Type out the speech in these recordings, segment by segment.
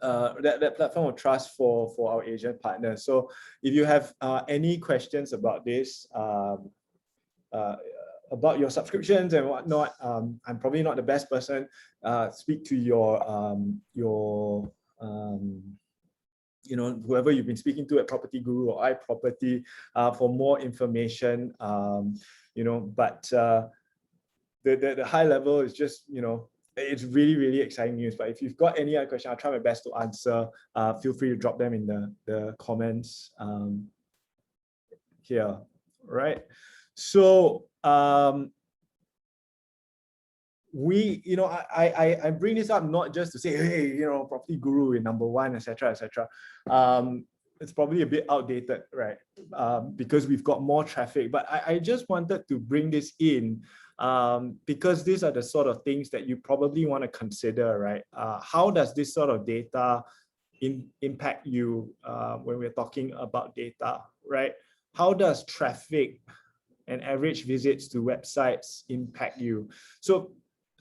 that platform of trust for our Asian partners. So if you have any questions about this, about your subscriptions and whatnot, I'm probably not the best person. Speak to your whoever you've been speaking to at Property Guru or iProperty for more information. But the high level is just, it's really, really exciting news. But if you've got any other question, I'll try my best to answer. Feel free to drop them in the comments here, right? So I bring this up not just to say, hey, Property Guru is #1, etc., etc. It's probably a bit outdated, right? Because we've got more traffic. But I just wanted to bring this in because these are the sort of things that you probably want to consider, right? How does this sort of data impact you when we're talking about data, right? How does traffic and average visits to websites impact you? So,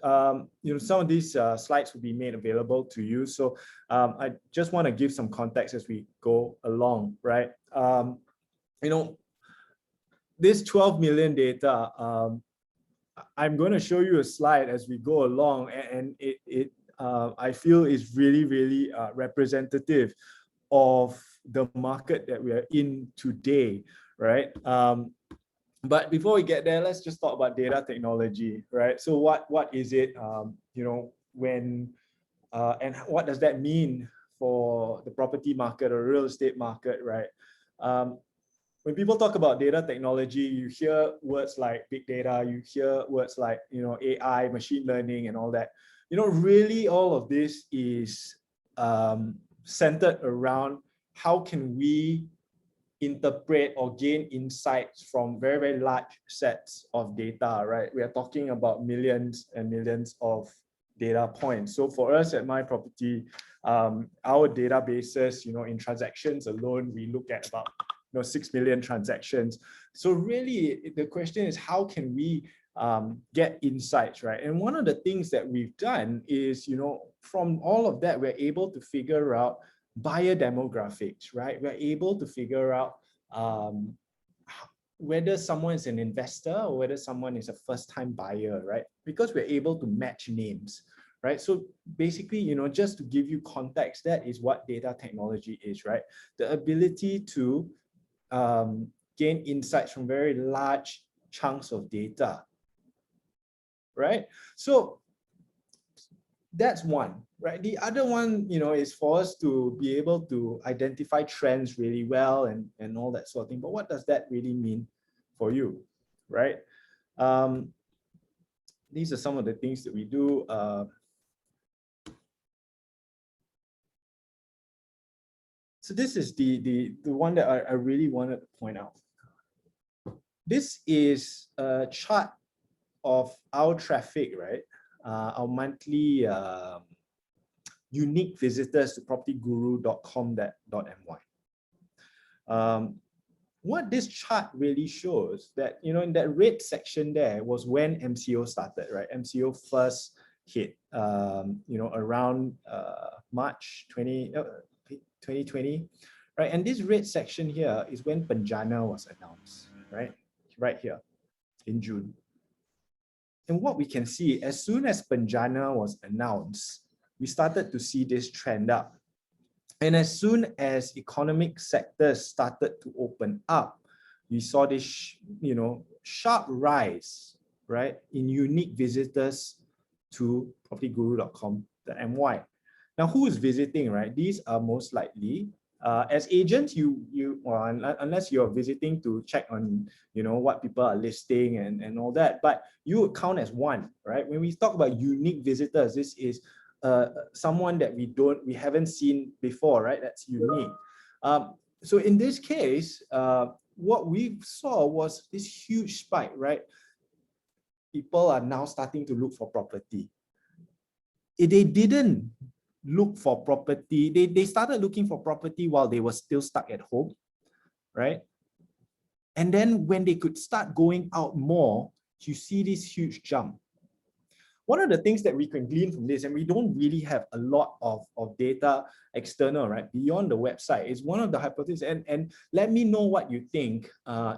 some of these slides will be made available to you. So I just want to give some context as we go along, right? This 12 million data, I'm going to show you a slide as we go along, and it I feel is really, really representative of the market that we are in today, right? But before we get there, let's just talk about data technology, right? So what is it, and what does that mean for the property market or real estate market, right? When people talk about data technology, you hear words like big data, you hear words like, AI, machine learning and all that. Really all of this is centered around how can we interpret or gain insights from very, very large sets of data, right? We are talking about millions and millions of data points. So for us at MyProperty, our databases, in transactions alone, we look at about 6 million transactions. So really the question is, how can we get insights, right? And one of the things that we've done is, from all of that, we're able to figure out buyer demographics, right? We're able to figure out whether someone is an investor or whether someone is a first-time buyer, right? Because we're able to match names, right? So basically, just to give you context, that is what data technology is, right? The ability to gain insights from very large chunks of data, right? So that's one, right? The other one, is for us to be able to identify trends really well and all that sort of thing. But what does that really mean for you, right? These are some of the things that we do. So this is the one that I really wanted to point out. This is a chart of our traffic, right? Our monthly unique visitors to propertyguru.com.my. What this chart really shows that, in that red section there was when MCO started, right? MCO first hit, around March 2020, right? And this red section here is when Penjana was announced, right? Right here in June. And what we can see, as soon as Penjana was announced, we started to see this trend up. And as soon as economic sectors started to open up, we saw this, sharp rise, right, in unique visitors to propertyguru.com.my. Now, who is visiting, right? These are most likely, as agents, unless you're visiting to check on, what people are listing and all that, but you would count as one, right? When we talk about unique visitors, this is someone that we haven't seen before, right? That's unique. So in this case, what we saw was this huge spike, right? People are now starting to look for property. They didn't look for property. They started looking for property while they were still stuck at home, right? And then when they could start going out more, you see this huge jump. one of the things that we can glean from this, and we don't really have a lot of data external, right, beyond the website, is one of the hypotheses. And let me know what you think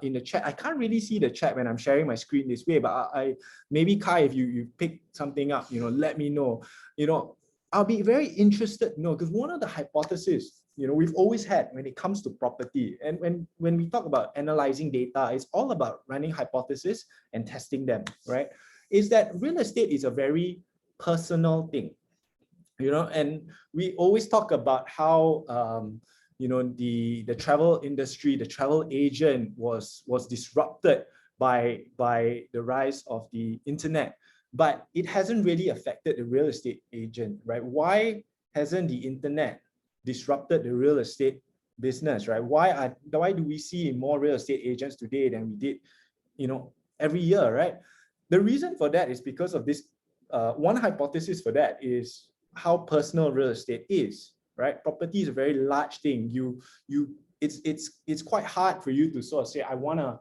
in the chat. I can't really see the chat when I'm sharing my screen this way, but I maybe Kai, if you pick something up, let me know. I'll be very interested, because one of the hypotheses, we've always had when it comes to property, and when we talk about analyzing data, it's all about running hypotheses and testing them, right? Is that real estate is a very personal thing, and we always talk about how the travel industry, the travel agent was disrupted by the rise of the internet, but it hasn't really affected the real estate agent, right? Why hasn't the internet disrupted the real estate business, right? Why do we see more real estate agents today than we did, every year, right? The reason for that is because of this. One hypothesis for that is how personal real estate is, right? Property is a very large thing. It's quite hard for you to sort of say, I want to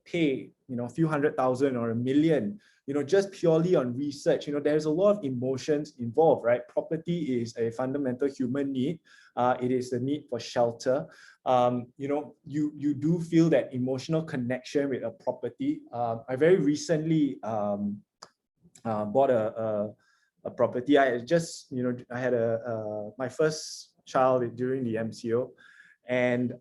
pay, a few $100,000 or $1 million, just purely on research. There's a lot of emotions involved, right? Property is a fundamental human need. It is the need for shelter. You do feel that emotional connection with a property. I very recently bought a property. I just, I had my first child during the MCO, and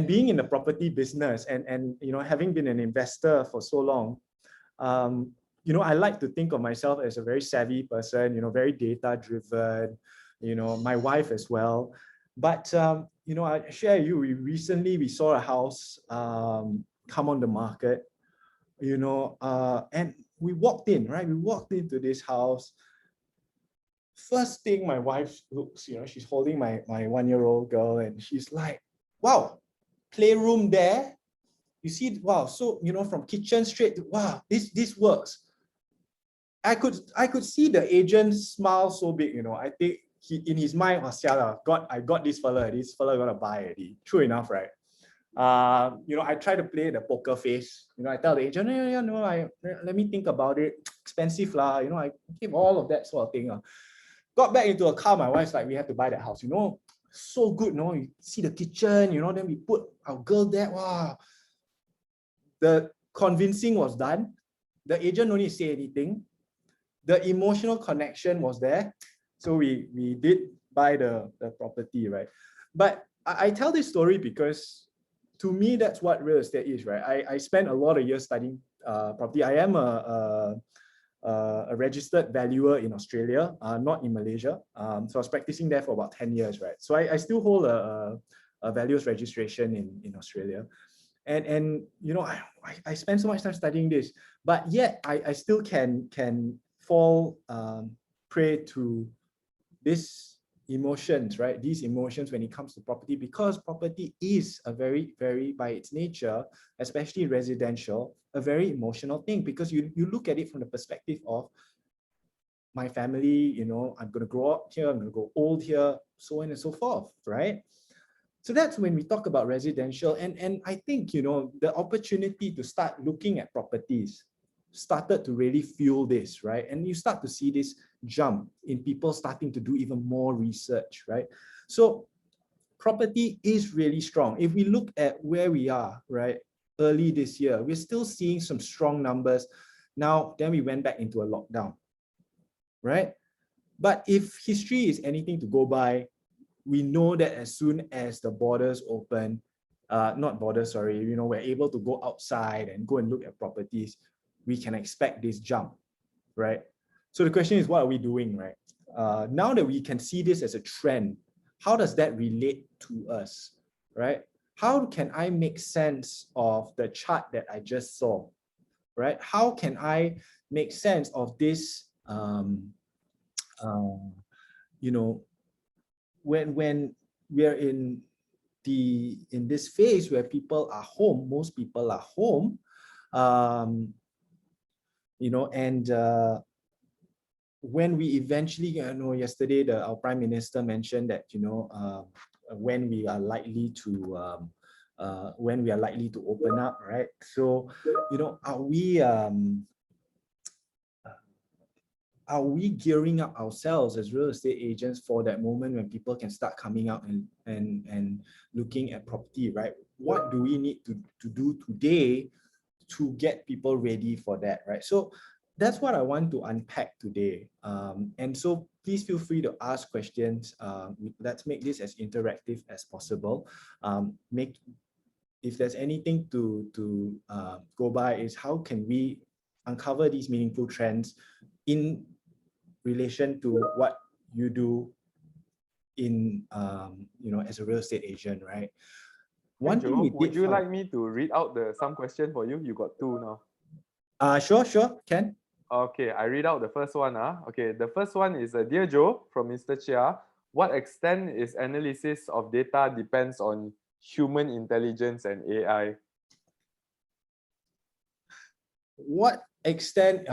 being in the property business and having been an investor for so long, I like to think of myself as a very savvy person, very data driven, my wife as well. But I share you, we saw a house come on the market, and we walked in, right? We walked into this house. First thing, my wife looks, she's holding my 1-year-old girl, and she's like, wow, playroom there. You see, wow. So, from kitchen straight to, wow, this works. I could see the agent smile so big, I think in his mind, I got this fella gonna buy it. True enough, right? I try to play the poker face. I tell the agent, no, let me think about it. Expensive lah. I give all of that sort of thing. Got back into a car. My wife's like, we have to buy that house. So good. You see the kitchen. Then we put our girl there. Wow. The convincing was done. The agent don't need to say anything. The emotional connection was there. So we did buy the property, right? But I tell this story because to me, that's what real estate is, right? I spent a lot of years studying property. I am a registered valuer in Australia, not in Malaysia. So I was practicing there for about 10 years, right? So I still hold a valuers registration in Australia. And I spend so much time studying this, but yet I still can fall prey to this emotions, right? These emotions when it comes to property, because property is a very, very, by its nature, especially residential, a very emotional thing, because you look at it from the perspective of my family, I'm going to grow up here, I'm going to grow old here, so on and so forth, right? So that's when we talk about residential. And I think, the opportunity to start looking at properties started to really fuel this, right? And you start to see this jump in people starting to do even more research, right? So property is really strong. If we look at where we are, right, early this year, we're still seeing some strong numbers. Now, then we went back into a lockdown, right? But if history is anything to go by, we know that as soon as the borders open, we're able to go outside and go and look at properties, we can expect this jump, right? So the question is, what are we doing, right? Now that we can see this as a trend, how does that relate to us, right? How can I make sense of the chart that I just saw, right? How can I make sense of this, when we're in this phase where people are home, most people are home, and when we eventually, yesterday our Prime Minister mentioned that, when we are likely to open up, right? So, are we are we gearing up ourselves as real estate agents for that moment when people can start coming out and looking at property, right? What do we need to do today to get people ready for that, right? So that's what I want to unpack today. And so please feel free to ask questions. Let's make this as interactive as possible. If there's anything to go by is how can we uncover these meaningful trends in relation to what you do in as a real estate agent, right? Hey Joe, would you like me to read out some question for you? You got two now. Sure, can. Okay, I read out the first one. Okay, the first one is Dear Joe from Mr. Chia. What extent is analysis of data depends on human intelligence and AI? What extent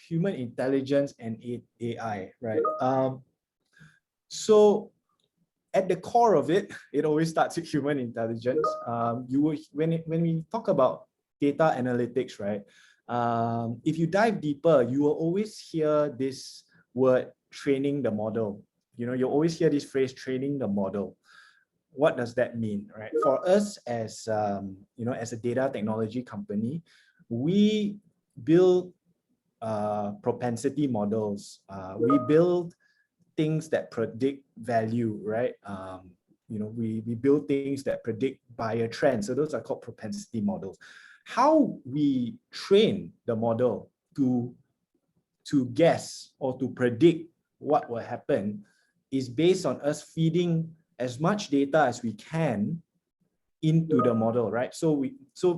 human intelligence and AI, right? So at the core of it, it always starts with human intelligence. When we talk about data analytics, right? If you dive deeper, you will always hear this word training the model. You'll always hear this phrase training the model. What does that mean, right? For us as as a data technology company, we build propensity models. We build things that predict value, right? We build things that predict buyer trends. So those are called propensity models. How we train the model to guess or to predict what will happen is based on us feeding as much data as we can into the model, right? So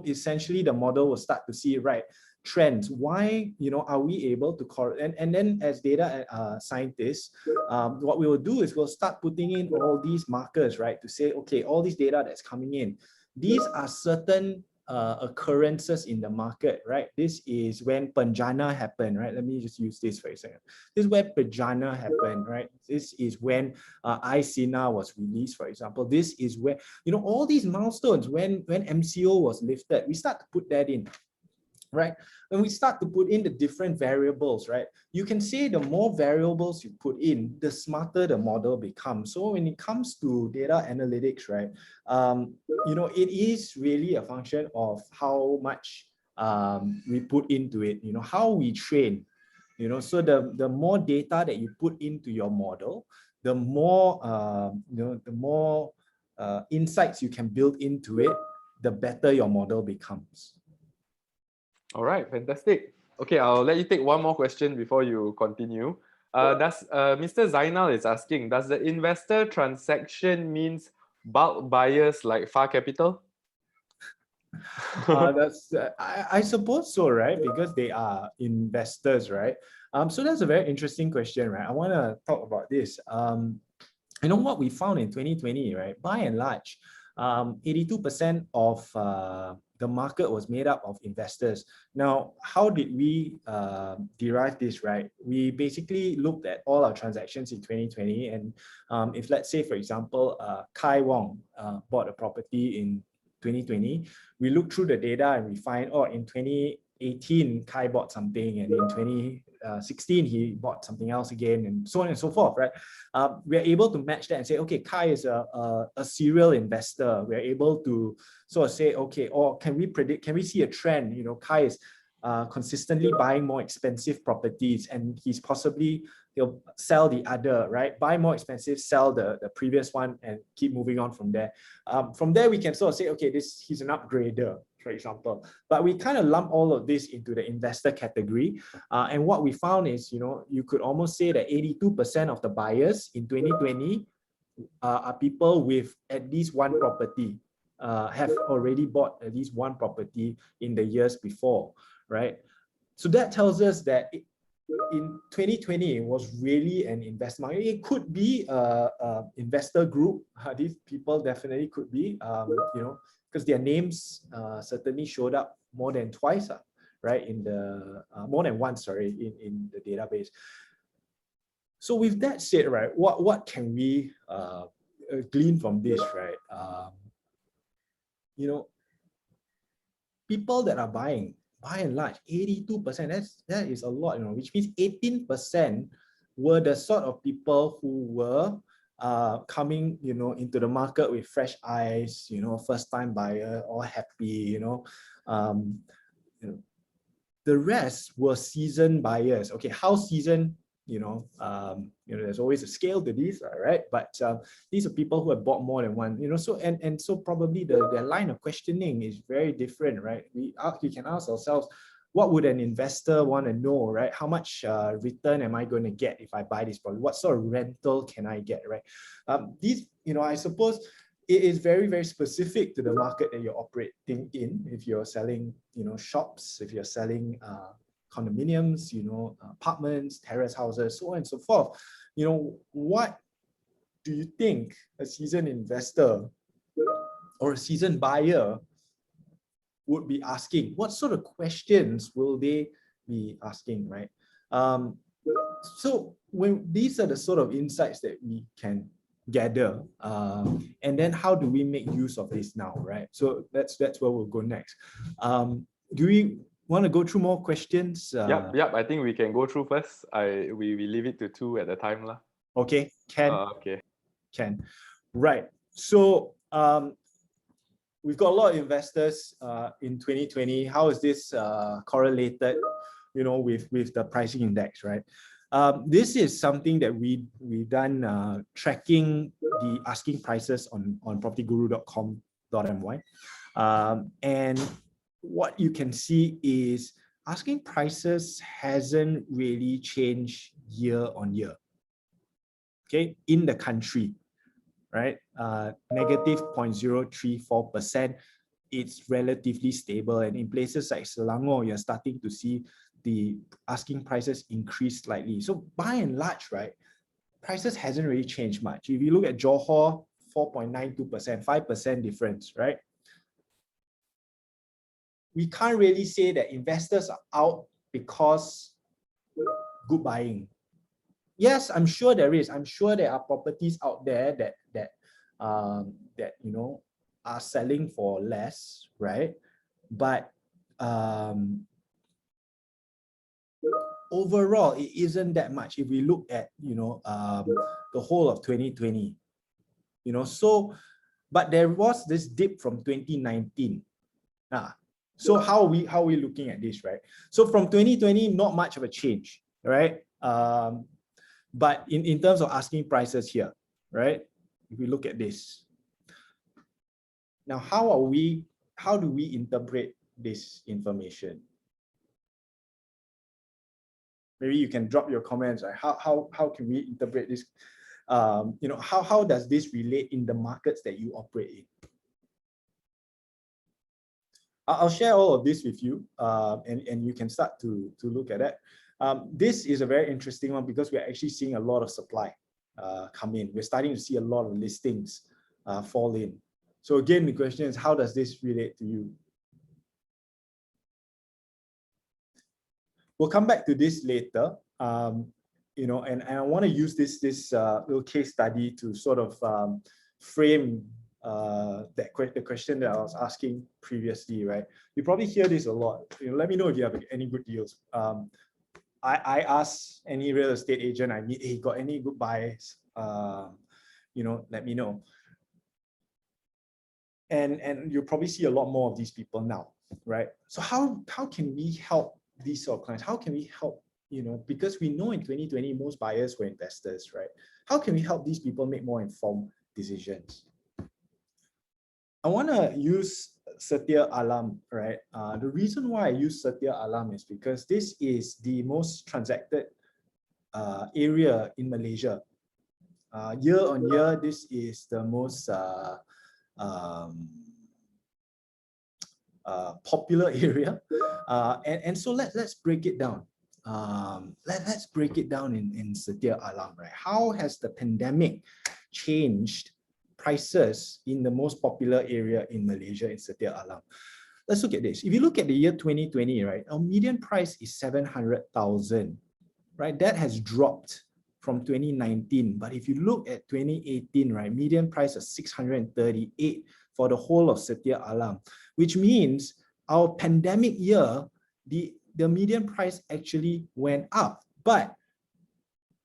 essentially the model will start to see, right, trends. Why, are we able to correlate? And then as data scientists, what we will do is we'll start putting in all these markers, right, to say, okay, all this data that's coming in, these are certain occurrences in the market, right? This is when Penjana happened, right? Let me just use this for a second. This is where Penjana happened, right? This is when ICINA was released, for example. This is where, all these milestones, when MCO was lifted, we start to put that in, right? When we start to put in the different variables, right? You can say the more variables you put in, the smarter the model becomes. So when it comes to data analytics, right, it is really a function of how much we put into it, how we train, so the more data that you put into your model, the more, the more insights you can build into it, the better your model becomes. All right, fantastic. Okay, I'll let you take one more question before you continue. Mr. Zainal is asking, does the investor transaction means bulk buyers like Far Capital? I suppose so, right? Because they are investors, right? So that's a very interesting question, right? I want to talk about this. What we found in 2020, right? By and large, 82% of the market was made up of investors. Now, how did we derive this, right? We basically looked at all our transactions in 2020, and if let's say, for example, Kai Wong bought a property in 2020, we look through the data and we find, in 2018, Kai bought something, and in 2016, he bought something else again, and so on and so forth, right? We're able to match that and say, okay, Kai is a serial investor. We're able to sort of say, okay, or can we see a trend? Kai is consistently buying more expensive properties, and he'll sell the other, right? Buy more expensive, sell the previous one, and keep moving on from there. From there, we can sort of say, okay, he's an upgrader, for example. But we kind of lump all of this into the investor category. And what we found is, you could almost say that 82% of the buyers in 2020 are people with at least one property, have already bought at least one property in the years before, right? So that tells us that in 2020, it was really an investment. It could be a investor group. These people definitely could be, because their names certainly showed up more than twice, right? More than once, sorry, in the database. So with that said, right, what can we glean from this, right? People that are buying, by and large, 82%, that is a lot, which means 18% were the sort of people who were coming, into the market with fresh eyes, first time buyer, all happy, um, the rest were seasoned buyers. Okay, how seasoned? There's always a scale to these, right? But these are people who have bought more than one. So probably their line of questioning is very different, right? We can ask ourselves, what would an investor want to know, right? How much return am I going to get if I buy this product? What sort of rental can I get, right? I suppose it is very, very specific to the market that you're operating in. If you're selling, shops, if you're selling condominiums, apartments, terrace houses, so on and so forth. What do you think a seasoned investor or a seasoned buyer would be asking? What sort of questions will they be asking, right? So when these are the sort of insights that we can gather, and then how do we make use of this now, right? So that's where we'll go next. Do we want to go through more questions? Yep. I think we can go through first. We leave it to 2 at a time, lah. Okay, can. Okay. Can. Right. So we've got a lot of investors in 2020. How is this correlated, with the pricing index, right? This is something that we've done, tracking the asking prices on propertyguru.com.my. And what you can see is asking prices hasn't really changed year on year, okay, in the country, right? Negative 0.034%. It's relatively stable. And in places like Selangor, you're starting to see the asking prices increase slightly. So by and large, right, prices hasn't really changed much. If you look at Johor, 4.92%, 5% difference, right? We can't really say that investors are out because good buying. Yes, I'm sure there is. I'm sure there are properties out there that are selling for less, right? But overall, it isn't that much if we look at the whole of 2020. So, but there was this dip from 2019. So how are we looking at this, right? So from 2020, not much of a change, right? But in terms of asking prices here, right? If we look at this. Now, how do we interpret this information? Maybe you can drop your comments, right? How can we interpret this? How does this relate in the markets that you operate in? I'll share all of this with you, and you can start to look at it. This is a very interesting one because we're actually seeing a lot of supply come in. We're starting to see a lot of listings fall in. So again, the question is, how does this relate to you? We'll come back to this later, and I want to use this little case study to sort of frame the question that I was asking previously, right? You probably hear this a lot. Let me know if you have any good deals. I ask any real estate agent I meet, hey, got any good buys? Let me know. And you'll probably see a lot more of these people now, right? So how can we help these sort of clients? How can we help, because we know in 2020, most buyers were investors, right? How can we help these people make more informed decisions? I want to use Setia Alam, right? The reason why I use Setia Alam is because this is the most transacted area in Malaysia. Year on year, this is the most popular area, and so let's break it down. Let's break it down in Setia Alam, right? How has the pandemic changed prices in the most popular area in Malaysia, in Setia Alam? Let's look at this. If you look at the year 2020, right, our median price is 700,000, right? That has dropped from 2019. But if you look at 2018, right, median price is 638 for the whole of Setia Alam, which means our pandemic year the median price actually went up, but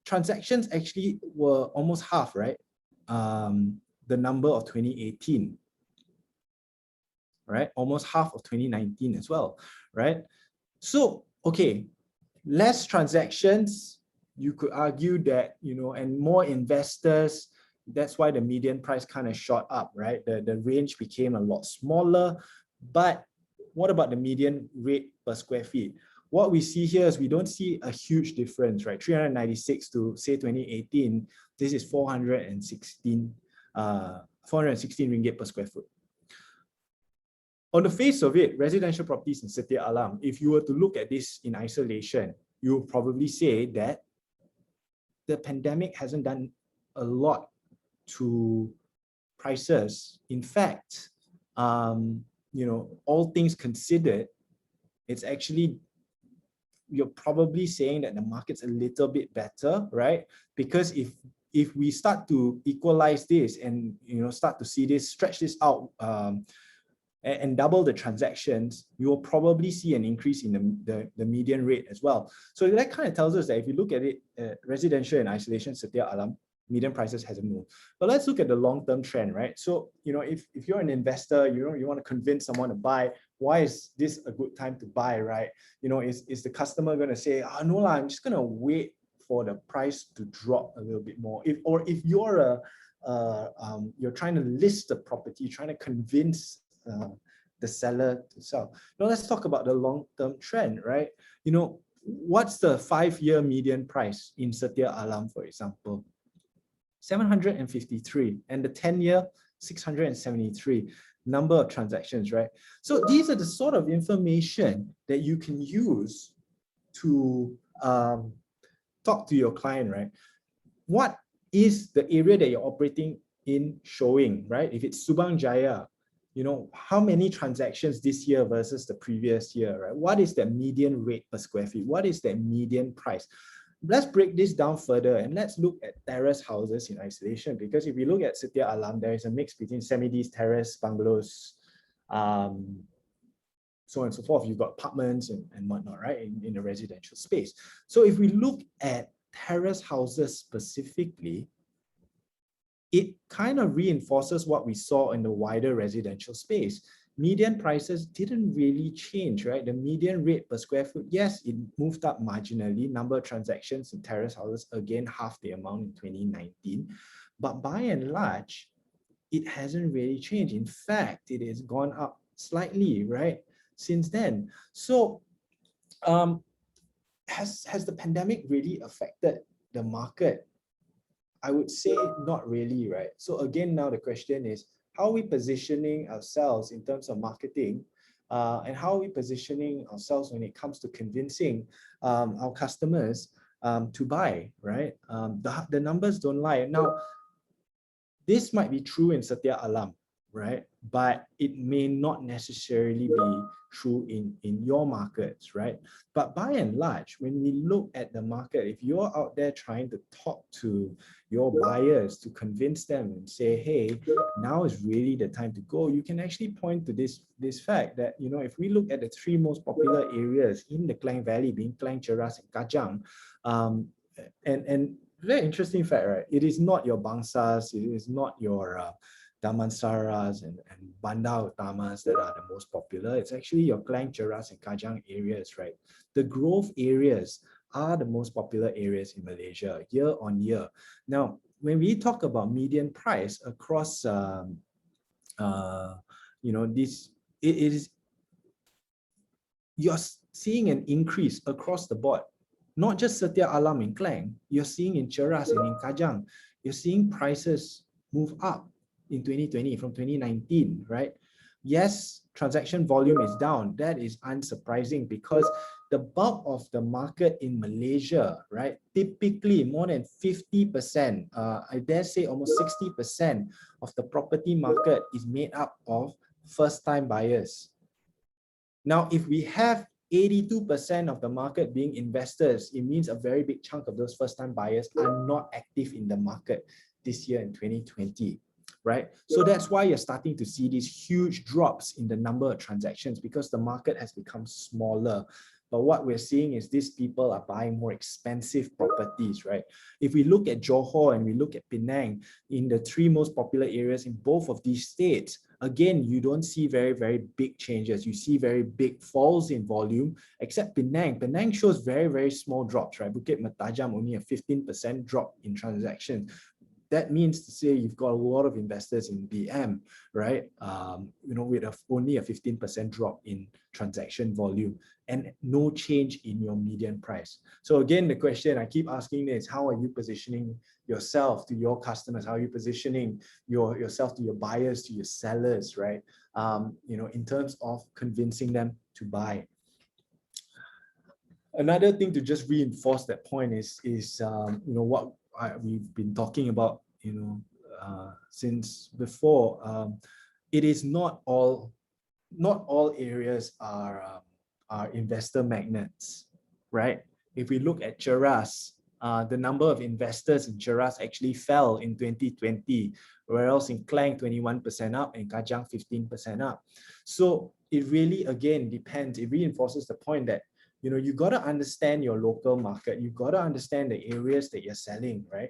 transactions actually were almost half, right? The number of 2018, right? Almost half of 2019 as well, right? So, okay, less transactions, you could argue that, you know, and more investors, that's why the median price kind of shot up, right? The range became a lot smaller. But what about the median rate per square feet? What we see here is we don't see a huge difference, right? 396 to say 2018, this is 416 ringgit per square foot. On the face of it, residential properties in Setia Alam, if you were to look at this in isolation, you would probably say that the pandemic hasn't done a lot to prices. In fact, you know, all things considered, it's actually, you're probably saying that the market's a little bit better, right? Because if we start to equalize this and, you know, start to see this, stretch this out, and double the transactions, you will probably see an increase in the median rate as well. So that kind of tells us that if you look at it, residential in isolation, Setia Alam, median prices hasn't moved. But let's look at the long-term trend, right? So, you know, if you're an investor, you know, you want to convince someone to buy, why is this a good time to buy, right? You know, is the customer going to say, oh, no, I'm just going to wait for the price to drop a little bit more? If you're you're trying to list the property, trying to convince the seller to sell. Now let's talk about the long-term trend, right? You know, what's the 5-year median price in Setia Alam, for example? 753, and the 10-year 673 number of transactions, right? So these are the sort of information that you can use to talk to your client, right? What is the area that you're operating in showing, right? If it's Subang Jaya, you know, how many transactions this year versus the previous year, right? What is the median rate per square feet? What is the median price? Let's break this down further and let's look at terrace houses in isolation, because if we look at Setia Alam, there is a mix between semi-detached, terrace, bungalows, so on and so forth. You've got apartments and whatnot, right, in a residential space. So if we look at terrace houses specifically, it kind of reinforces what we saw in the wider residential space. Median prices didn't really change, right? The median rate per square foot, yes, it moved up marginally. Number of transactions in terrace houses, again, half the amount in 2019. But by and large, it hasn't really changed. In fact, it has gone up slightly, right, since then. So has the pandemic really affected the market? I would say not really, right? So again, now the question is, how are we positioning ourselves in terms of marketing, and how are we positioning ourselves when it comes to convincing our customers to buy, right? The numbers don't lie. Now, this might be true in Setia Alam, right? But it may not necessarily be true in your markets, right? But by and large, when we look at the market, if you're out there trying to talk to your buyers to convince them and say, hey, now is really the time to go, you can actually point to this fact that, you know, if we look at the 3 most popular areas in the Klang Valley, being Klang, Cheras, and Kajang, and very interesting fact, right? It is not your Bangsas, it is not your Damansaras and Bandar Utamas that are the most popular. It's actually your Klang, Cheras, and Kajang areas, right? The growth areas are the most popular areas in Malaysia year on year. Now, when we talk about median price across, you know, this, it is, you're seeing an increase across the board. Not just Setia Alam in Klang, you're seeing in Cheras and in Kajang, you're seeing prices move up in 2020 from 2019, right? Yes, transaction volume is down. That is unsurprising because the bulk of the market in Malaysia, right, typically more than 50%, I dare say almost 60% of the property market is made up of first-time buyers. Now, if we have 82% of the market being investors, it means a very big chunk of those first-time buyers are not active in the market this year in 2020, right? So that's why you're starting to see these huge drops in the number of transactions, because the market has become smaller. But what we're seeing is these people are buying more expensive properties, right? If we look at Johor and we look at Penang, in the three most popular areas in both of these states, again, you don't see very, very big changes. You see very big falls in volume, except Penang. Penang shows very, very small drops, right? Bukit Mertajam only a 15% drop in transactions. That means to say you've got a lot of investors in BM, right? With only a 15% drop in transaction volume and no change in your median price. So again, the question I keep asking is, how are you positioning yourself to your customers? How are you positioning yourself to your buyers, to your sellers, right? In terms of convincing them to buy. Another thing to just reinforce that point is what we've been talking about, since before. It is not all areas are investor magnets, right? If we look at Cheras, the number of investors in Cheras actually fell in 2020, whereas in Klang 21% up and Kajang 15% up. So it really, again, depends. It reinforces the point that you got to understand your local market. You got to understand the areas that you're selling, right?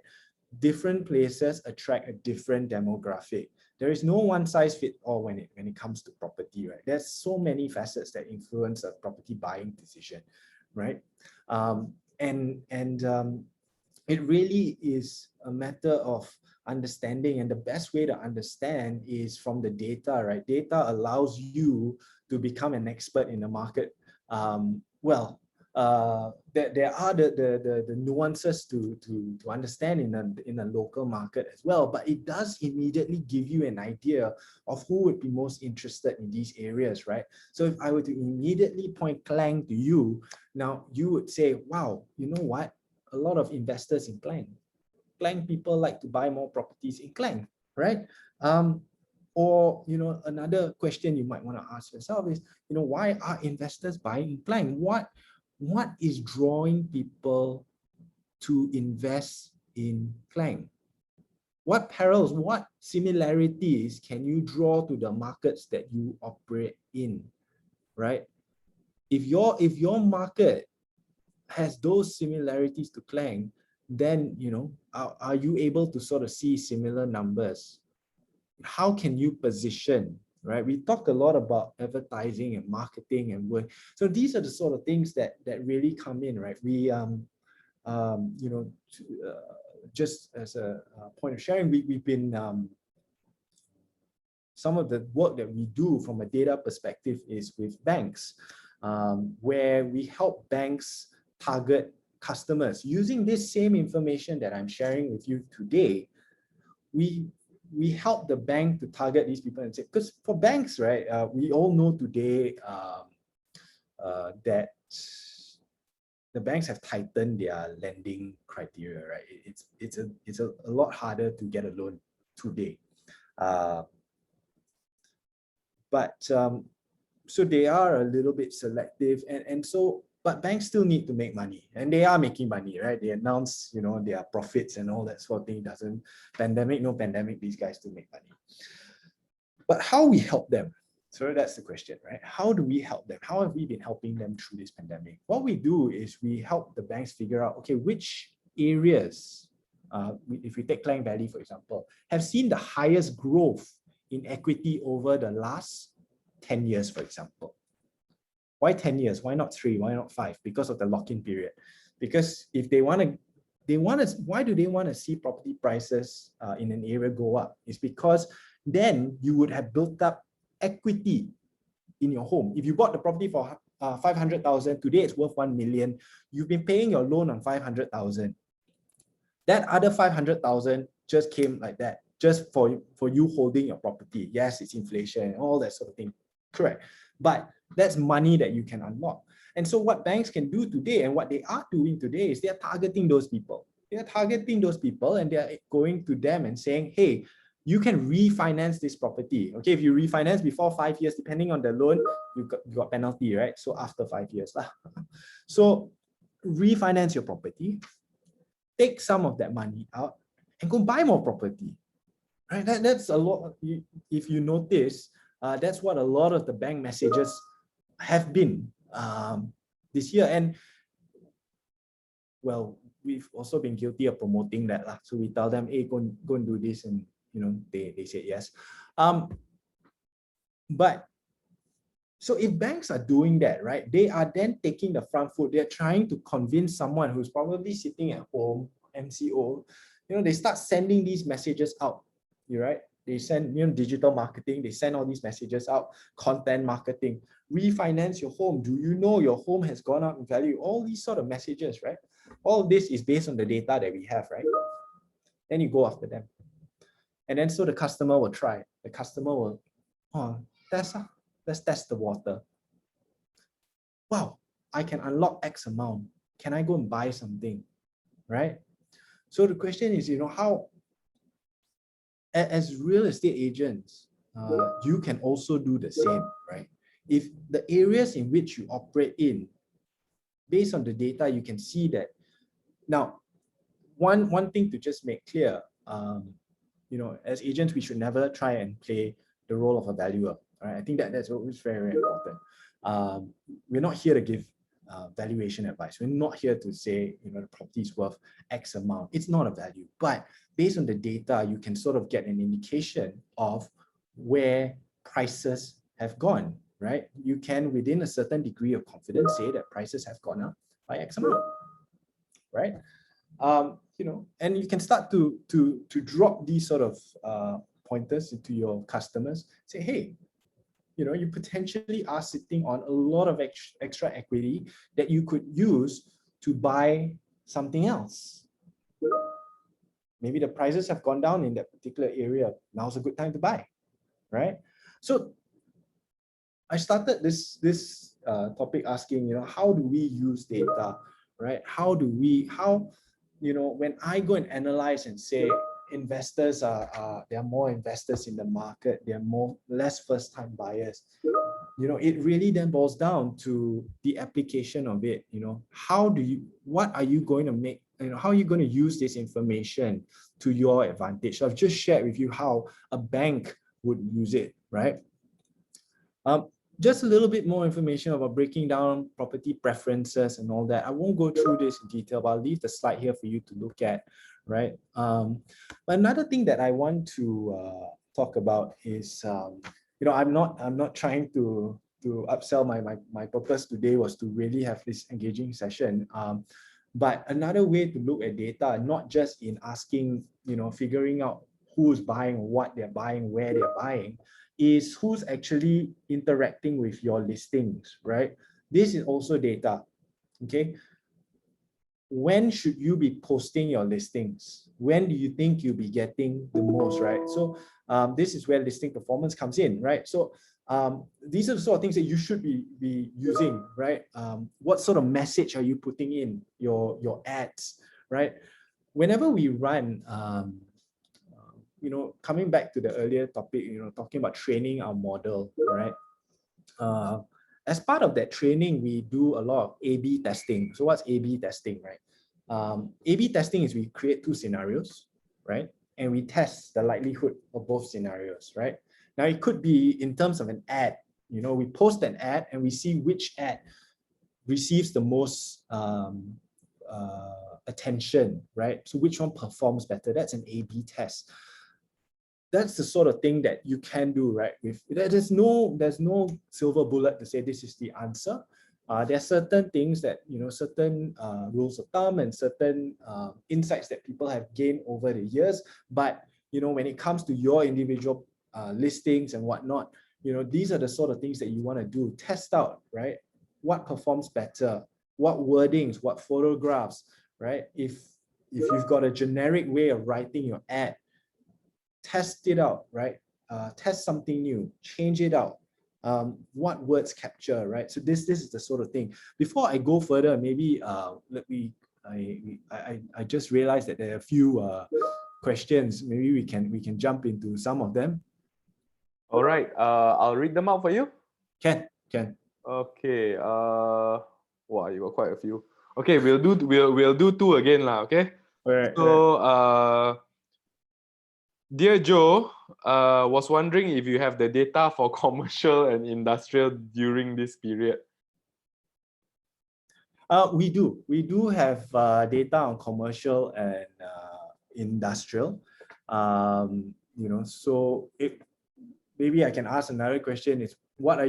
Different places attract a different demographic. There is no one size fit all when it comes to property, right? There's so many facets that influence a property buying decision, right? It really is a matter of understanding, and the best way to understand is from the data, right? Data allows you to become an expert in the market. There are the nuances to understand in a local market as well, but it does immediately give you an idea of who would be most interested in these areas, right? So if I were to immediately point Klang to you, now you would say, wow, you know what? A lot of investors in Klang people like to buy more properties in Klang, right? Or another question you might want to ask yourself is, why are investors buying in Klang? What is drawing people to invest in Klang? What parallels, what similarities can you draw to the markets that you operate in, right? If your market has those similarities to Klang, then are you able to sort of see similar numbers? How can you position, right? We talk a lot about advertising and marketing and work. So these are the sort of things that really come in, right? We just as a point of sharing, we've been some of the work that we do from a data perspective is with banks, where we help banks target customers using this same information that I'm sharing with you today. We help the bank to target these people and say, because for banks, right, we all know today that the banks have tightened their lending criteria, right? It's a lot harder to get a loan today. So they are a little bit selective, but banks still need to make money, and they are making money, right? They announce, their profits and all that sort of thing. No pandemic, these guys still make money. But how we help them? So that's the question, right? How do we help them? How have we been helping them through this pandemic? What we do is we help the banks figure out, okay, which areas, if we take Klang Valley, for example, have seen the highest growth in equity over the last 10 years, for example. Why 10 years? Why not 3? Why not 5? Because of the lock-in period. Because if why do they want to see property prices in an area go up? It's because then you would have built up equity in your home. If you bought the property for 500,000, today it's worth 1 million. You've been paying your loan on 500,000. That other 500,000 just came like that, just for you holding your property. Yes, it's inflation and all that sort of thing. Correct. But that's money that you can unlock. And so what banks can do today, and what they are doing today, is they're targeting those people. They're targeting those people and they're going to them and saying, hey, you can refinance this property. Okay, if you refinance before 5 years, depending on the loan, you got penalty, right? So after 5 years. So refinance your property, take some of that money out and go buy more property. Right? That's a lot. If you notice, that's what a lot of the bank messages have been. this year. And well, we've also been guilty of promoting that lah. So we tell them, hey, go and do this, and they said yes. But so if banks are doing that, right, they are then taking the front foot. They're trying to convince someone who's probably sitting at home, MCO, they start sending these messages out, right? They send, digital marketing, they send all these messages out, content marketing, refinance your home. Do you know your home has gone up in value? All these sort of messages, right? All of this is based on the data that we have, right? Then you go after them. And then so the customer will try. The customer will, let's test the water. Wow, I can unlock X amount. Can I go and buy something, right? So the question is, how, as real estate agents, you can also do the same, right? If the areas in which you operate in, based on the data, you can see that. Now, one thing to just make clear, as agents, we should never try and play the role of a valuer. Right? I think that's always very, very important. We're not here to give valuation advice. We're not here to say, the property is worth X amount. It's not a value. But based on the data, you can sort of get an indication of where prices have gone, right? You can, within a certain degree of confidence, say that prices have gone up by X amount, right? And you can start to drop these sort of pointers into your customers. Say, hey, you potentially are sitting on a lot of extra equity that you could use to buy something else. Maybe the prices have gone down in that particular area. Now's a good time to buy, right? So I started this topic asking, how do we use data, right? How, when I go and analyze and say investors there are more investors in the market, there are less first-time buyers, it really then boils down to the application of it. What are you going to make, how are you going to use this information to your advantage? So I've just shared with you how a bank would use it, right? Just a little bit more information about breaking down property preferences and all that. I won't go through this in detail, but I'll leave the slide here for you to look at, right? But another thing that I want to talk about is, I'm not trying to upsell. My purpose today was to really have this engaging session. But another way to look at data, not just in asking, figuring out who's buying, what they're buying, where they're buying, is who's actually interacting with your listings, right? This is also data, okay? When should you be posting your listings? When do you think you'll be getting the most, right? So this is where listing performance comes in, right? So these are the sort of things that you should be using, right? What sort of message are you putting in your ads, right? Whenever we run, coming back to the earlier topic, talking about training our model, right? As part of that training, we do a lot of A/B testing. So what's A/B testing, right? A/B testing is we create two scenarios, right? And we test the likelihood of both scenarios, right? Now it could be in terms of an ad. We post an ad and we see which ad receives the most attention, right? So which one performs better? That's an A/B test. That's the sort of thing that you can do, right? There's no silver bullet to say this is the answer. There are certain things that, certain rules of thumb and certain insights that people have gained over the years. But, when it comes to your individual listings and whatnot, these are the sort of things that you want to do. Test out, right? What performs better? What wordings? What photographs, right? If you've got a generic way of writing your ad, test it out, right? Test something new, change it out. What words capture, right? So this is the sort of thing. Before I go further, maybe I just realized that there are a few questions. Maybe we can jump into some of them. All right. I'll read them out for you. Can. Okay. Wow, you got quite a few. Okay, we'll do two again, lah. Okay. All right. So, Dear Joe, was wondering if you have the data for commercial and industrial during this period. We do. We do have data on commercial and industrial. So maybe I can ask another question is, what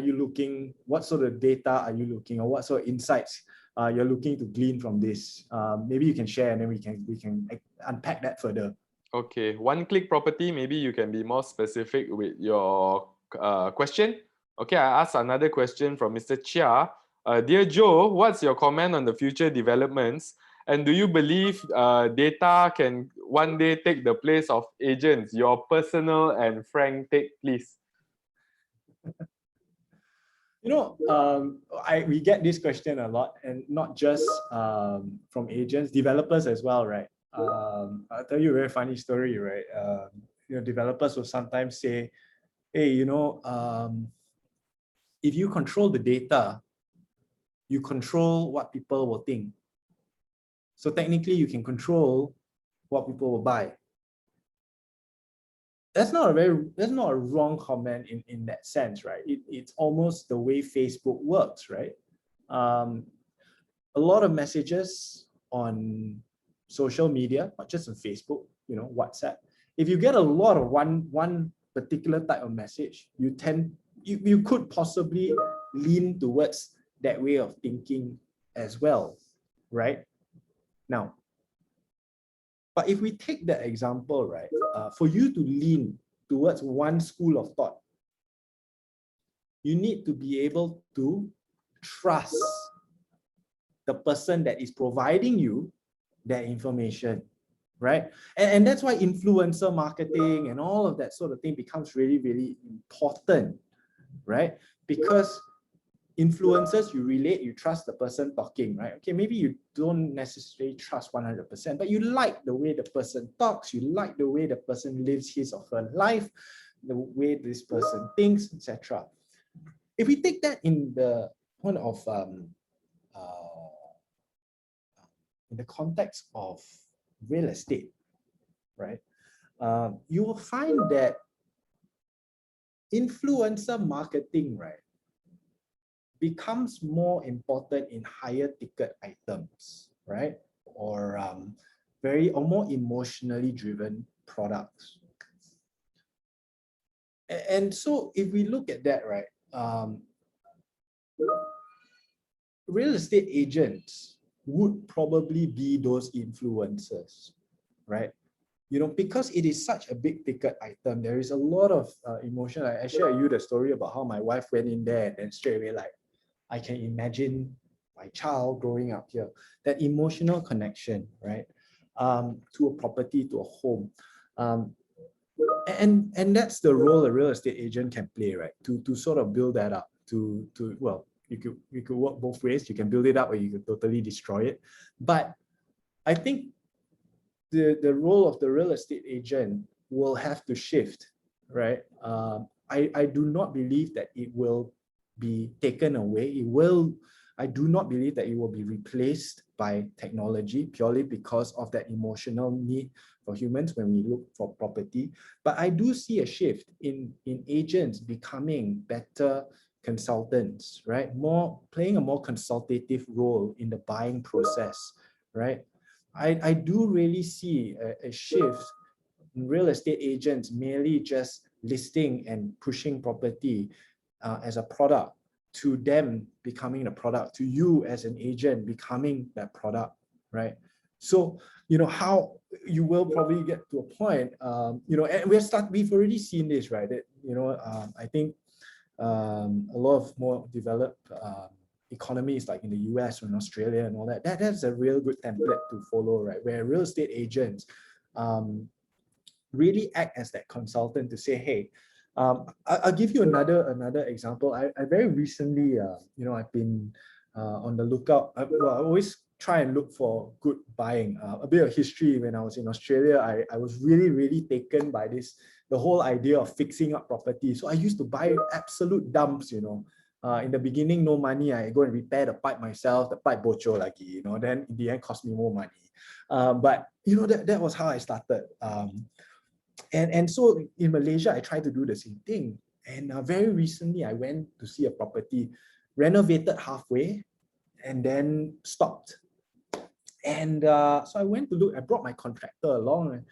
sort of data are you looking, or what sort of insights you're looking to glean from this? Maybe you can share, and then we can unpack that further. Okay, one-click property, maybe you can be more specific with your question. Okay, I asked another question from Mr. Chia. Dear Joe, what's your comment on the future developments? And do you believe data can one day take the place of agents? Your personal and frank take, please. We get this question a lot, and not just from agents, developers as well, right? I'll tell you a very funny story, right? Developers will sometimes say, hey, if you control the data, you control what people will think. So technically, you can control what people will buy. That's not a wrong comment in that sense, right? It's almost the way Facebook works, right? A lot of messages on social media, not just on Facebook, WhatsApp. If you get a lot of one particular type of message, you could possibly lean towards that way of thinking as well, right? Now, but if we take that example, right, for you to lean towards one school of thought, you need to be able to trust the person that is providing you that information, right? And that's why influencer marketing and all of that sort of thing becomes really, really important, right? Because influencers, you relate, you trust the person talking, right? Okay, maybe you don't necessarily trust 100%, but you like the way the person talks, you like the way the person lives his or her life, the way this person thinks, etc. If we take that in the point of in the context of real estate, right? You will find that influencer marketing, right, becomes more important in higher ticket items, right? Or more emotionally driven products. And so if we look at that, right, real estate agents would probably be those influencers, right? Because it is such a big ticket item, there is a lot of emotion. I share you the story about how my wife went in there and then straight away, like, I can imagine my child growing up here. That emotional connection, right, to a property, to a home, and that's the role a real estate agent can play, right? To sort of build that up. Well, you could work both ways. You can build it up, or you could totally destroy it. But I think the role of the real estate agent will have to shift, right? I do not believe that it will be taken away. I do not believe that it will be replaced by technology purely because of that emotional need for humans when we look for property. But I do see a shift in agents becoming better consultants, right? Playing a more consultative role in the buying process, right? I do really see a shift in real estate agents merely just listing and pushing property as a product, to them becoming the product, to you as an agent becoming that product, right? So, how you will probably get to a point, and we've already seen this, right? That, I think a lot of more developed economies like in the US or in Australia and all that, that's a real good template to follow, right? Where real estate agents really act as that consultant to say, hey, I'll give you another example. I very recently, I've been on the lookout. I always try and look for good buying. A bit of history: when I was in Australia, I was really, really taken by the whole idea of fixing up property. So I used to buy absolute dumps, in the beginning, no money. I go and repair the pipe myself. The pipe bocho lagi, then in the end cost me more money. But that was how I started. And so in Malaysia, I tried to do the same thing. And very recently, I went to see a property renovated halfway, and then stopped. And so I went to look, I brought my contractor along and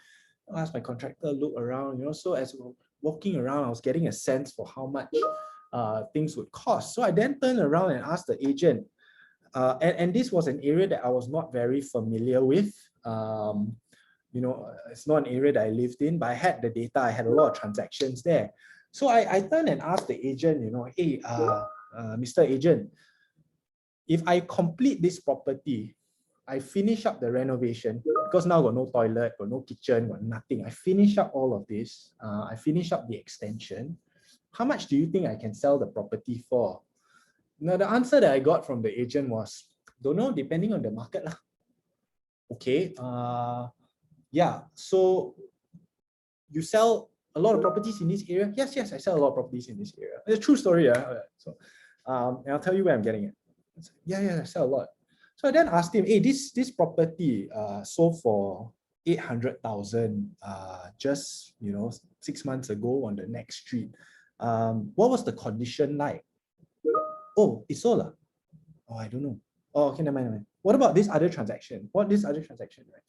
asked my contractor to look around, so as we were walking around, I was getting a sense for how much things would cost. So I then turned around and asked the agent, and this was an area that I was not very familiar with. It's not an area that I lived in, but I had the data, I had a lot of transactions there. So I turned and asked the agent, hey, Mr. Agent, if I complete this property, I finish up the renovation, because now got no toilet, got no kitchen, got nothing. I finish up all of this. I finish up the extension. How much do you think I can sell the property for? Now, the answer that I got from the agent was, don't know, depending on the market lah. Okay, yeah, so you sell a lot of properties in this area? Yes, I sell a lot of properties in this area. It's a true story. So, and I'll tell you where I'm getting it. Yeah, I sell a lot. So I then asked him, hey, this property sold for 800,000 just 6 months ago on the next street. What was the condition like? Oh, it's sold. Oh, I don't know. Oh, okay, never mind. What about this other transaction? This other transaction, right?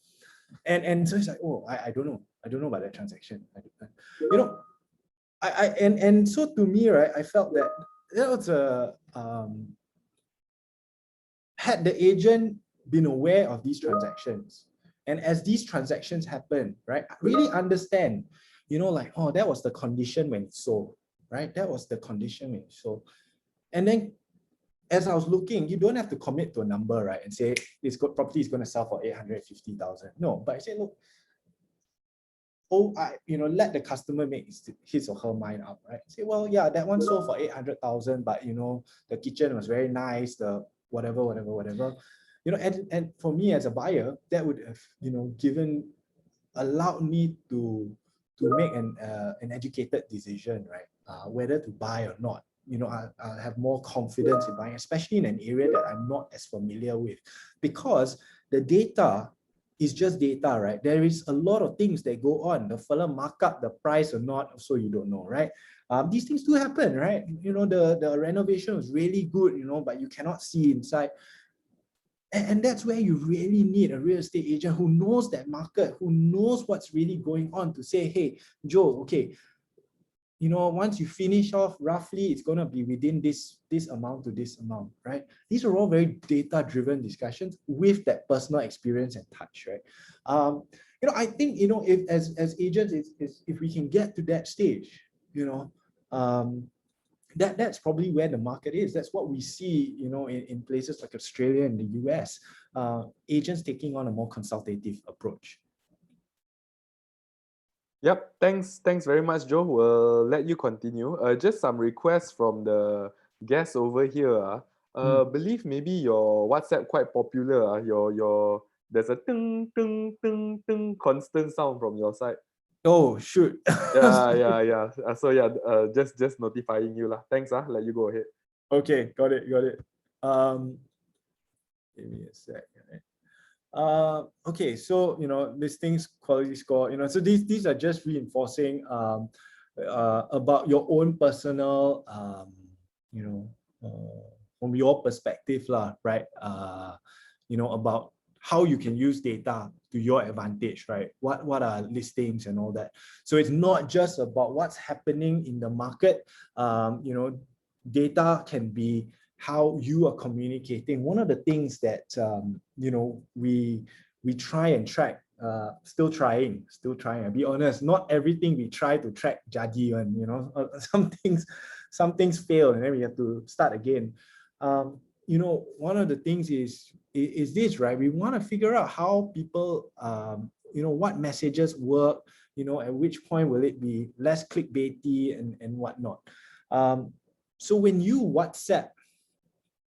And so he's like, oh, I don't know. I don't know about that transaction. And so to me, right, I felt that was a had the agent been aware of these transactions, and as these transactions happen, right, really understand, oh, that was the condition when it sold, right? That was the condition when it sold. And then as I was looking, you don't have to commit to a number, right, and say this property is going to sell for 850,000. No, but I said, look, let the customer make his or her mind up, right? Say, well, yeah, that one sold for 800,000, but the kitchen was very nice, the whatever, and for me as a buyer, that would have, allowed me to make an educated decision, right? Whether to buy or not. I'll have more confidence in buying, especially in an area that I'm not as familiar with, because the data is just data, right? There is a lot of things that go on. The fella mark up the price or not, so you don't know, right? These things do happen, right? The renovation was really good, but you cannot see inside. And that's where you really need a real estate agent who knows that market, who knows what's really going on, to say, hey, Joe, okay, once you finish off, roughly, it's going to be within this amount to this amount, right? These are all very data-driven discussions with that personal experience and touch, right? I think, if as agents, if we can get to that stage, that's probably where the market is. That's what we see, in places like Australia and the US, agents taking on a more consultative approach. Yep, thanks very much, Joe. We'll let you continue. Just some requests from the guests over here. Believe maybe your WhatsApp quite popular. Your there's a ting ting ting ting constant sound from your side. Oh shoot. Yeah. So yeah, just notifying you lah. Thanks. Let you go ahead. Okay, got it. Give me a sec. Okay, so these things, quality score, so these are just reinforcing about your own personal from your perspective lah, right? About how you can use data to your advantage, right? What are listings and all that. So it's not just about what's happening in the market. Data can be how you are communicating. One of the things that we try and track, still trying. I'll be honest, not everything we try to track jadi one. Some things fail and then we have to start again. One of the things is this, right? We want to figure out how people, what messages work, at which point will it be less clickbaity and whatnot. So when you WhatsApp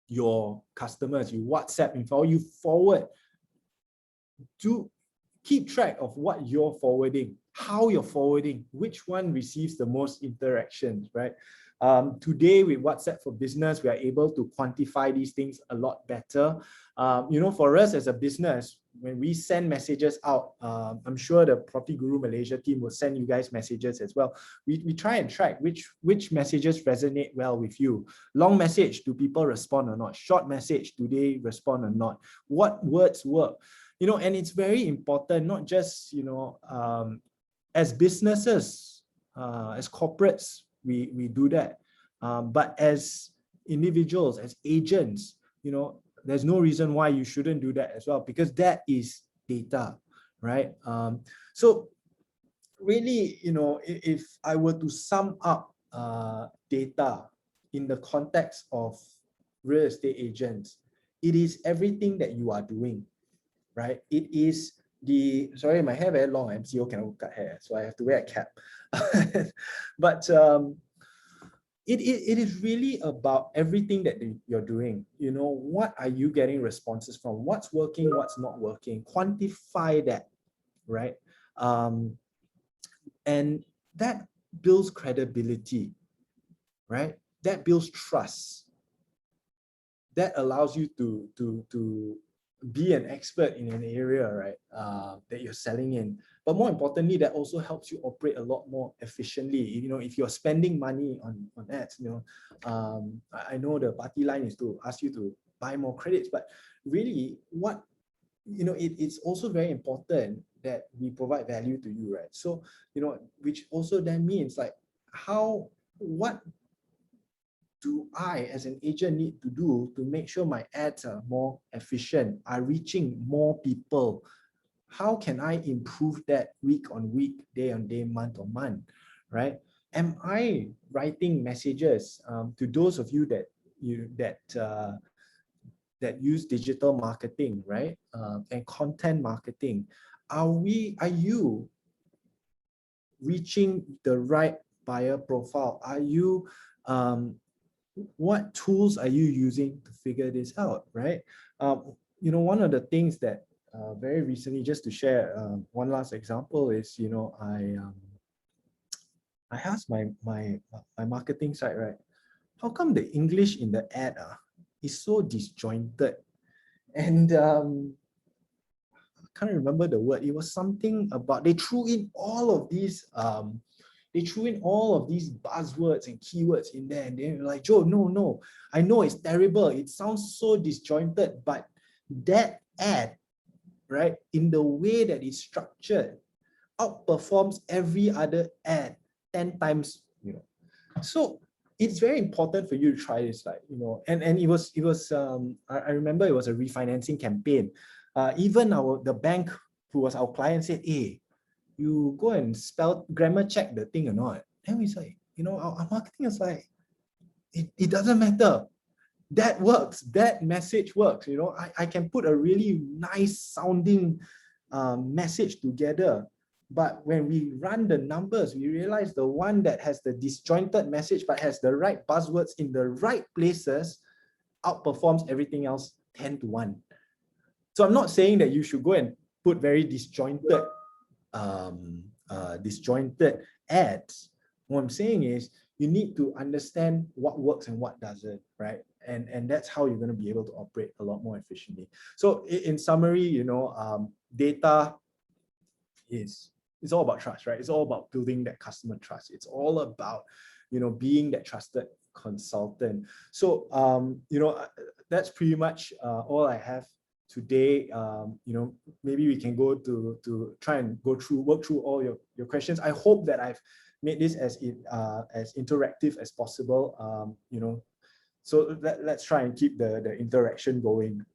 your customers, you WhatsApp info, you forward, to keep track of what you're forwarding, how you're forwarding, which one receives the most interactions, right? Today with WhatsApp for Business, we are able to quantify these things a lot better. For us as a business, when we send messages out, I'm sure the Property Guru Malaysia team will send you guys messages as well. We try and track which messages resonate well with you. Long message, do people respond or not? Short message, do they respond or not? What words work? You know, and it's very important, not just, you know, as businesses, as corporates, we do that. But as individuals, as agents, you know, there's no reason why you shouldn't do that as well, because that is data, right? So really, you know, if I were to sum up data in the context of real estate agents, it is everything that you are doing, right? It is sorry, my hair very long, MCO cannot cut hair, so I have to wear a cap. But it is really about everything that you're doing. You know, what are you getting responses from? What's working, what's not working? Quantify that, right? And that builds credibility, right? That builds trust. That allows you to be an expert in an area, right, that you're selling in. But more importantly, that also helps you operate a lot more efficiently. You know, if you're spending money on ads, you know, I know the party line is to ask you to buy more credits, but really what, you know, it's also very important that we provide value to you, right? So, you know, which also then means like what do I, as an agent, need to do to make sure my ads are more efficient, are reaching more people? How can I improve that week on week, day on day, month on month, right? Am I writing messages to those of you that use digital marketing, right, and content marketing? Are you reaching the right buyer profile? Are you what tools are you using to figure this out, right? You know, one of the things that very recently, just to share one last example, is, you know, I asked my marketing side, right, how come the English in the ad is so disjointed? And I can't remember the word. It was something about, they threw in all of these buzzwords and keywords in there, and they're like, Joe, no, I know it's terrible, it sounds so disjointed, but that ad, right, in the way that it's structured, outperforms every other ad 10 times, you know. So it's very important for you to try this, like, you know, and it was I remember it was a refinancing campaign. Even the bank who was our client said, hey, you go and grammar check the thing or not. And we say, you know, our marketing is like, it doesn't matter. That works. That message works. You know, I can put a really nice sounding message together. But when we run the numbers, we realize the one that has the disjointed message but has the right buzzwords in the right places outperforms everything else 10 to 1. So I'm not saying that you should go and put very disjointed ads. What I'm saying is you need to understand what works and what doesn't, right? And that's how you're going to be able to operate a lot more efficiently. So in summary, you know, data it's all about trust, right? It's all about building that customer trust. It's all about, you know, being that trusted consultant. So you know, that's pretty much all I have today. You know, maybe we can go to try and work through all your questions. I hope that I've made this as interactive as possible. You know, so let's try and keep the interaction going.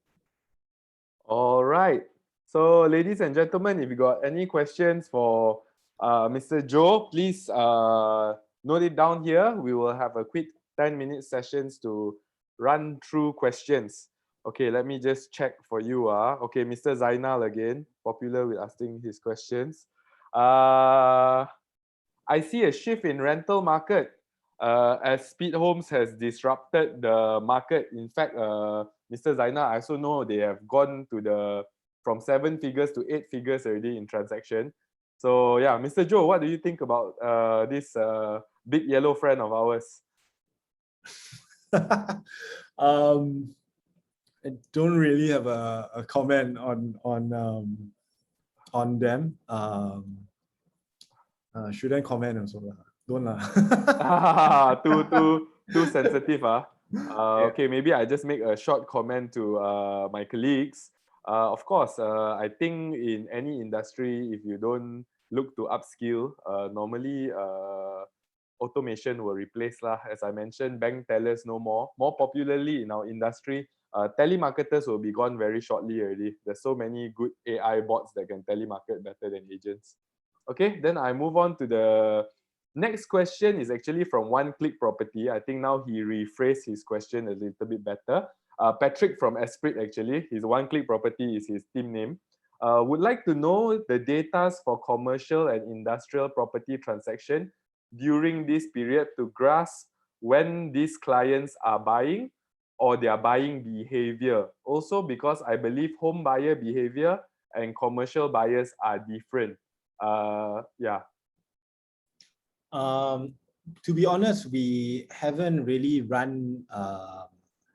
All right. So, ladies and gentlemen, if you got any questions for Mr. Joe, please note it down here. We will have a quick 10-minute sessions to run through questions. Okay, let me just check for you. Okay, Mr. Zainal again, popular with asking his questions. I see a shift in rental market as Speed Homes has disrupted the market. In fact, Mr. Zainal, I also know they have gone to from 7 figures to 8 figures already in transaction. So yeah, Mr. Joe, what do you think about this big yellow friend of ours? I don't really have a comment on them. Shouldn't comment also lah. Don't lah. Too sensitive. Yeah. Okay, maybe I just make a short comment to my colleagues. Of course, I think in any industry, if you don't look to upskill, normally automation will replace lah. As I mentioned, bank tellers no more. More popularly in our industry, telemarketers will be gone very shortly already. There's so many good AI bots that can telemarket better than agents. Okay, then I move on to the next question is actually from One Click Property. I think now he rephrased his question a little bit better. Patrick from Esprit actually, his One Click Property is his team name. Would like to know the data for commercial and industrial property transaction during this period to grasp when these clients are buying or their buying behavior. Also because I believe home buyer behavior and commercial buyers are different. Yeah. To be honest, we haven't really run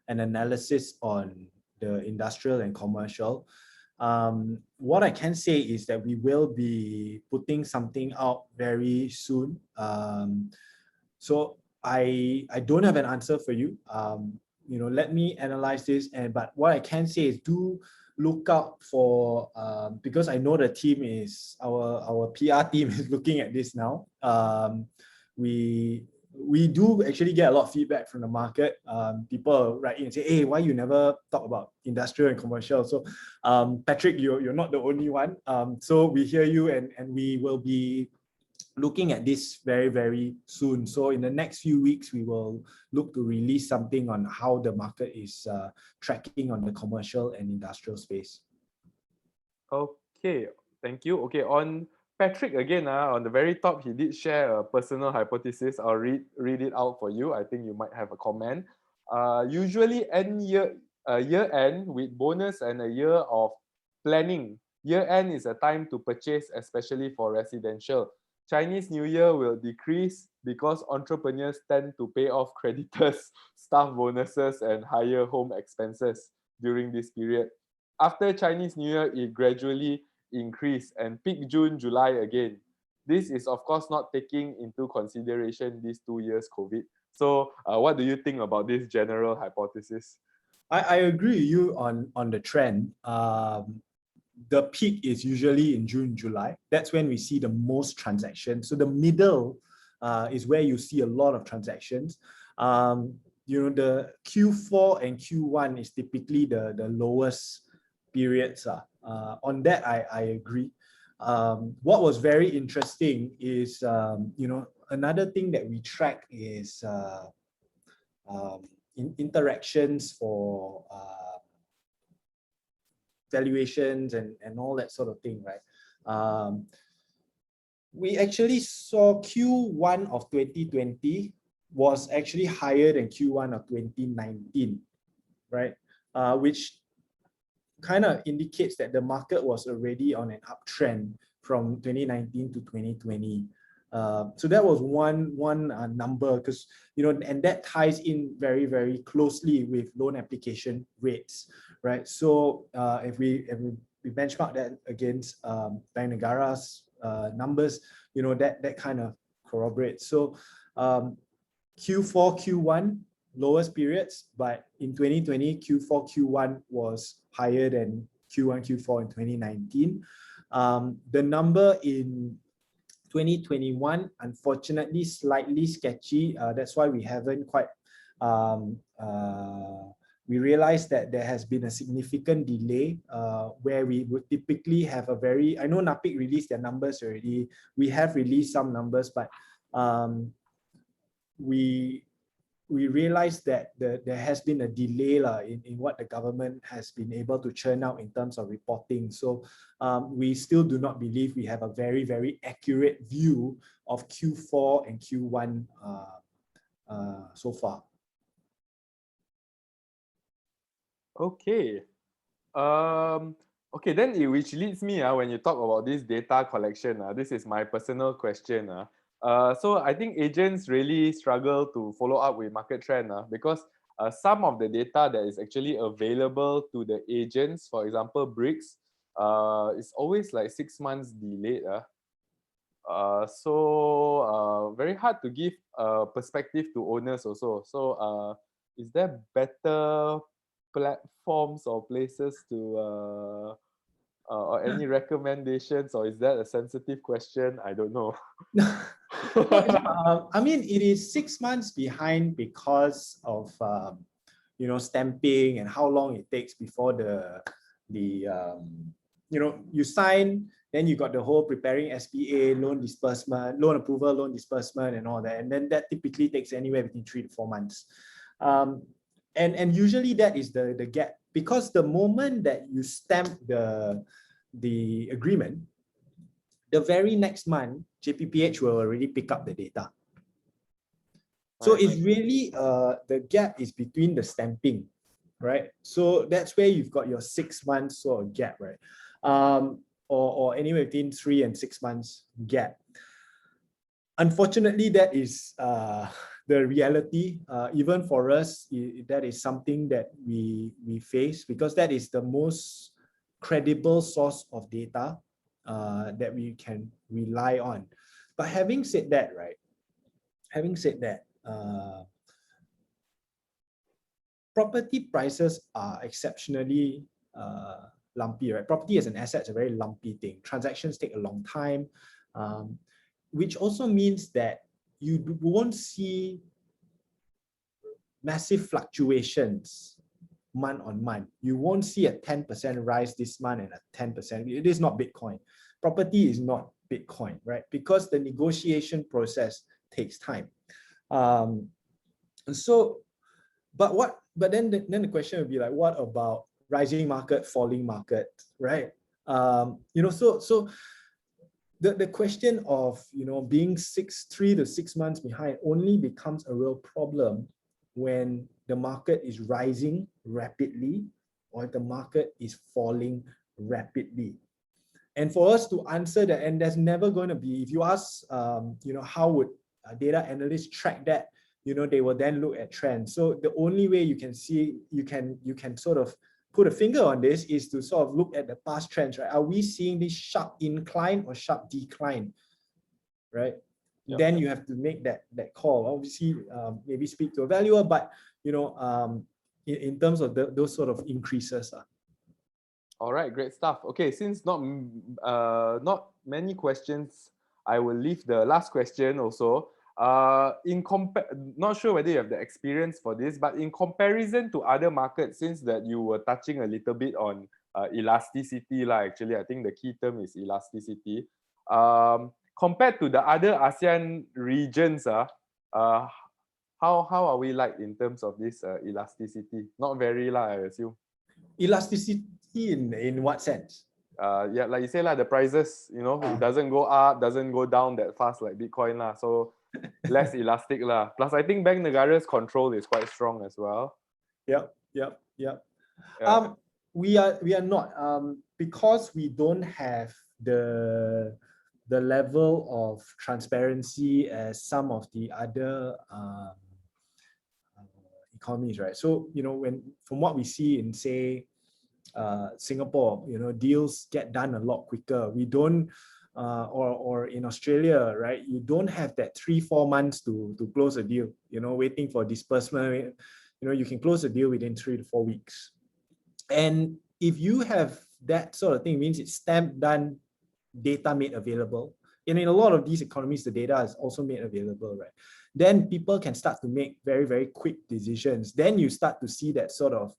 an analysis on the industrial and commercial. What I can say is that we will be putting something out very soon. So I don't have an answer for you. Let me analyze this. But what I can say is do look out for because I know the team is our PR team is looking at this now. We do actually get a lot of feedback from the market. People write in and say, hey, why you never talk about industrial and commercial? So Patrick, you're not the only one. So we hear you and we will be looking at this very, very soon. So in the next few weeks, we will look to release something on how the market is tracking on the commercial and industrial space. Okay, thank you. Okay, on Patrick again, on the very top, he did share a personal hypothesis. I'll read it out for you. I think you might have a comment. Usually year end with bonus and a year of planning. Year end is a time to purchase, especially for residential. Chinese New Year will decrease because entrepreneurs tend to pay off creditors, staff bonuses, and higher home expenses during this period. After Chinese New Year, it gradually increase and peak June, July again. This is of course not taking into consideration these 2 years COVID. So what do you think about this general hypothesis? I agree with you on the trend. The peak is usually in June, July. That's when we see the most transactions. So the middle is where you see a lot of transactions. The Q4 and Q1 is typically the lowest periods. On that, I agree. What was very interesting is, another thing that we track is interactions for valuations and all that sort of thing, right? We actually saw Q1 of 2020 was actually higher than Q1 of 2019, right? Which kind of indicates that the market was already on an uptrend from 2019 to 2020. So that was one number, because and that ties in very, very closely with loan application rates, right? So if we benchmark that against Bank Negara's numbers, that kind of corroborates. So Q4, Q1 lowest periods, but in 2020 Q4, Q1 was higher than Q1, Q4 in 2019. The number in 2021, unfortunately, slightly sketchy. That's why we haven't quite, we realized that there has been a significant delay where we would typically have a very, I know NAPIC released their numbers already. We have released some numbers, but we realized that there has been a delay in what the government has been able to churn out in terms of reporting. So we still do not believe we have a very, very accurate view of Q4 and Q1 so far. Okay. Okay, then which leads me when you talk about this data collection, this is my personal question. So I think agents really struggle to follow up with market trend because some of the data that is actually available to the agents, for example, bricks, is always like 6 months delayed. Very hard to give perspective to owners also. So is there better platforms or places to or any recommendations, or is that a sensitive question? I don't know. No, I mean, it is 6 months behind because of stamping and how long it takes before you sign, then you got the whole preparing SPA, loan disbursement, loan approval, loan disbursement, and all that, and then that typically takes anywhere between 3 to 4 months, and usually that is the gap, because the moment that you stamp the agreement, the very next month, JPPH will already pick up the data. So it's really the gap is between the stamping, right? So that's where you've got your 6 months sort of gap, right? Or anywhere between 3 and 6 months gap. Unfortunately, that is the reality. Even for us, that is something that we face, because that is the most credible source of data that we can rely on. But having said that, right? Having said that, property prices are exceptionally lumpy, right? Property as an asset is a very lumpy thing. Transactions take a long time, which also means that you won't see massive fluctuations month on month. You won't see a 10% rise this month and a 10%. It is not Bitcoin. Property is not Bitcoin, right? Because the negotiation process takes time. But then the question would be like, what about rising market, falling market, right? So the question of being 3 to 6 months behind only becomes a real problem when the market is rising rapidly or the market is falling rapidly. And for us to answer that, and there's never going to be, if you ask, how would data analysts track that, they will then look at trends. So the only way you can see, you can sort of put a finger on this is to sort of look at the past trends, right? Are we seeing this sharp incline or sharp decline, right? Yep. Then you have to make that call. Obviously, maybe speak to a valuer, but in terms of those sort of increases. All right, great stuff. Okay, since not many questions, I will leave the last question also. Not sure whether you have the experience for this, but in comparison to other markets, since that you were touching a little bit on elasticity, actually, I think the key term is elasticity. Compared to the other ASEAN regions, how are we like in terms of this elasticity? Not very, I assume. Elasticity in what sense? Yeah, like you say, the prices, it doesn't go up, doesn't go down that fast like Bitcoin, so less elastic. Plus, I think Bank Negara's control is quite strong as well. Yep. We are not, because we don't have the level of transparency as some of the other economies, right? So from what we see in, say, Singapore, deals get done a lot quicker. We don't, or in Australia, right? You don't have that 3-4 months to close a deal. Waiting for disbursement. You can close a deal within 3 to 4 weeks. And if you have that sort of thing, it means it's stamped, done, data made available. And in a lot of these economies, the data is also made available, right? Then people can start to make very, very quick decisions. Then you start to see that sort of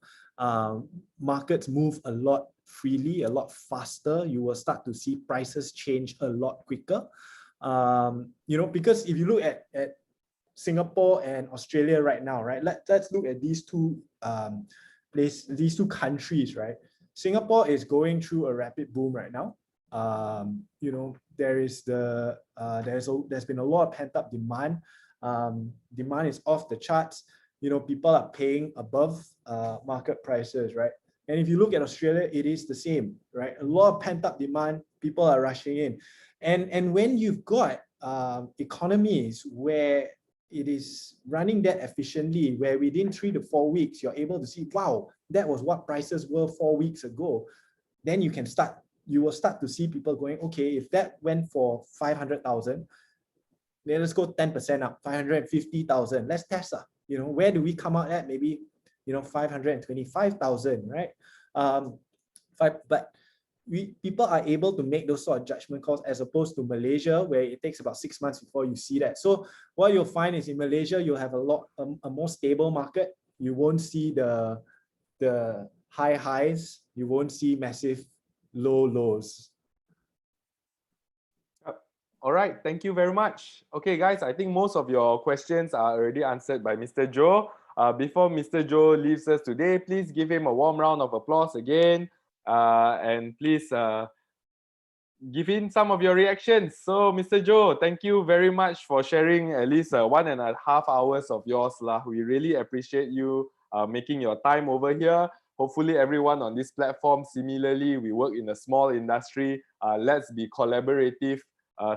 markets move a lot freely, a lot faster. You will start to see prices change a lot quicker. Because if you look at Singapore and Australia right now, right? Let's look at these two these two countries, right? Singapore is going through a rapid boom right now. There's been a lot of pent-up demand. Demand is off the charts. People are paying above market prices, right? And if you look at Australia, it is the same, right? A lot of pent-up demand, people are rushing in. And when you've got economies where it is running that efficiently, where within 3 to 4 weeks, you're able to see, wow, that was what prices were 4 weeks ago. Then you will start to see people going, okay, if that went for 500,000, then let's go 10% up, 550,000. Let's test. Where do we come out at? Maybe, 525,000, right? But people are able to make those sort of judgment calls, as opposed to Malaysia, where it takes about 6 months before you see that. So what you'll find is in Malaysia, you'll have a more stable market. You won't see the high highs. You won't see massive low lows. All right, thank you very much. Okay, guys, I think most of your questions are already answered by Mr. Joe. Before Mr. Joe leaves us today, please give him a warm round of applause again. And please give in some of your reactions. So, Mr. Joe, thank you very much for sharing at least 1.5 hours of yours. We really appreciate you making your time over here. Hopefully, everyone on this platform, similarly, we work in a small industry. Let's be collaborative,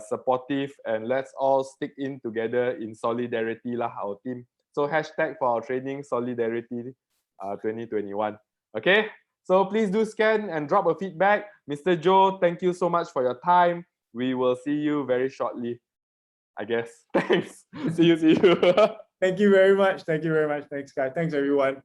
supportive, and let's all stick in together in solidarity, our team. So, hashtag for our training, Solidarity 2021. Okay? So please do scan and drop a feedback. Mr. Joe, thank you so much for your time. We will see you very shortly, I guess. Thanks. See you. Thank you very much. Thank you very much. Thanks, guys. Thanks, everyone.